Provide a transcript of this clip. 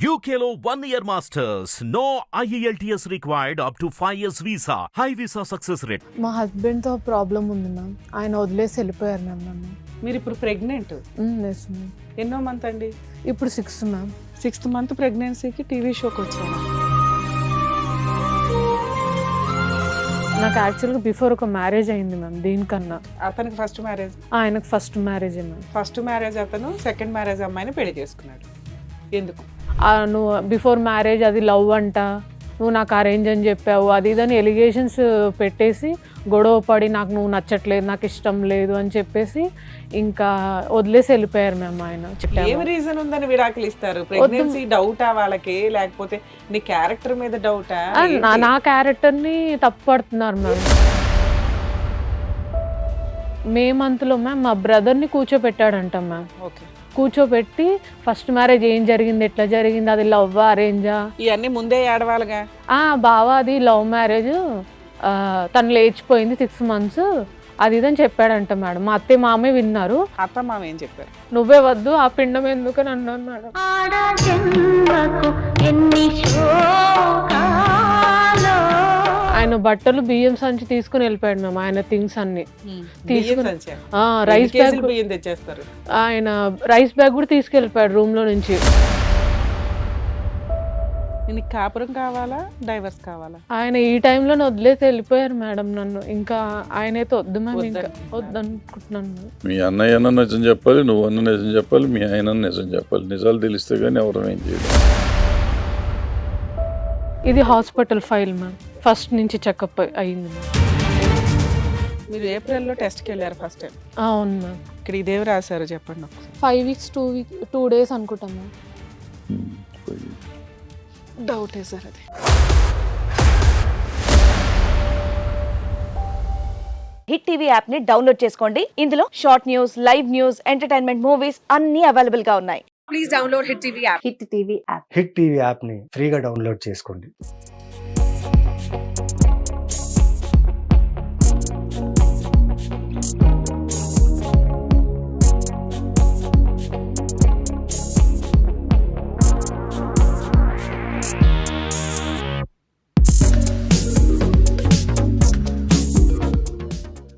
UKLO 1 year masters. No IELTS required up to 5 years visa. High visa success rate. మా హస్బెండ్తో problem ఉంది ma'am. ఆయన వదిలేసి వెళ్ళిపోయారు మ్యామ్ నన్ను. మీరు ఇప్పుడు ప్రెగ్నెంట్ ఎస్ మ్యామ్. ఎన్నో మంత్ అండి? ఇప్పుడు 6 మ్యామ్. 6th మంత్ ప్రెగ్నెన్సీకి టీవీ షోకి వచ్చాను. నాకు యాక్చువల్గా బిఫోర్ ఒక మ్యారేజ్ అయింది మ్యామ్. దీనికన్నా అతనికి ఫస్ట్ మ్యారేజ్? ఆయనకు first marriage ma'am. First marriage అతను సెకండ్ మ్యారేజ్ అమ్మాయిని పెళ్లి చేసుకున్నాడు. ఎందుకు? నువ్వు బిఫోర్ మ్యారేజ్ అది లవ్ అంట, నువ్వు నాకు అరేంజ్ అని చెప్పావు, అది ఇదని ఎలిగేషన్స్ పెట్టేసి గొడవ పడి నాకు నువ్వు నచ్చట్లేదు, నాకు ఇష్టం లేదు అని చెప్పేసి ఇంకా వదిలేసి వెళ్ళిపోయారు మ్యామ్ ఆయన. ఏం రీజన్ ఉందని విడాకులు ఇస్తారు? ప్రెగ్నెన్సీ డౌటా వాళ్ళకి, లేకపోతే నీ క్యారెక్టర్ మీద డౌటా? నా క్యారెక్టర్ని తప్పుపడుతున్నారు మ్యామ్. మే మంత్లో మ్యామ్ మా బ్రదర్ని కూర్చోపెట్టాడంట మ్యామ్. ఓకే. కూర్చోబెట్టి ఫస్ట్ మ్యారేజ్ ఏం జరిగింది, ఎట్లా జరిగింది, అది లవ్ అరేంజా, ఇవన్నీ ముందే ఏడవాలిగా. బావా అది లవ్ మ్యారేజ్, తను లేచిపోయింది 6 months అది ఇదని చెప్పాడంట మేడం. మా అత్తయ్య మామే విన్నారు. అత్త మామ ఏం చెప్పారు? నువ్వే వద్దు ఆ పిండం ఎందుకు అని అన్నాను మేడం. ఆయన బట్టలు బియ్యం సంచి తీసుకుని వెళ్ళిపోయాడు మేము. ఆయన థింగ్స్ అన్ని తీసుకుని రైస్ బ్యాగ్ బియ్యం తెచ్చేస్తారు. ఆయన రైస్ బ్యాగ్ కూడా తీసుకెళ్ళిపోయాడు రూమ్ లో నుంచి. నీకు కాపురం కావాలా, డైవర్స్ కావాలా? ఆయన ఈ టైంలో వదిలేసి వెళ్ళిపోయారు మేడం నన్ను. ఇంకా ఆయన అయితే వద్దు మేము, ఇంకా వద్దనుకుంటున్నాను. మీ అన్నయ్య అన్న నిజం చెప్పాలి, నువ్వు అన్న నిజం చెప్పాలి, మీ ఆయన నిజం చెప్పాలి. నిజాలు తెలిస్తే కానీ ఎవరు ఏం చేయలేదు. ఇది హాస్పిటల్ ఫైల్ మ్యామ్. ఫస్ట్ నుంచి చెకప్ అయ్యింది మ్యామ్. మీరు ఏప్రిల్లో టెస్ట్కి వెళ్ళారు ఫస్ట్ టైం? అవును మ్యామ్. ఇక్కడ ఇదేవి రాశారు చెప్పండి. 5 weeks 2 days అనుకుంటాం మ్యామ్. డౌటే సార్ అది. హిట్ టీవీ యాప్ ని డౌన్లోడ్ చేసుకోండి. ఇందులో short news, live news, entertainment movies అన్ని అవైలబుల్ గా ఉన్నాయి. Please download hit TV app. Hit TV app. Hit TV యాప్ని ఫ్రీగా డౌన్లోడ్ చేసుకోండి.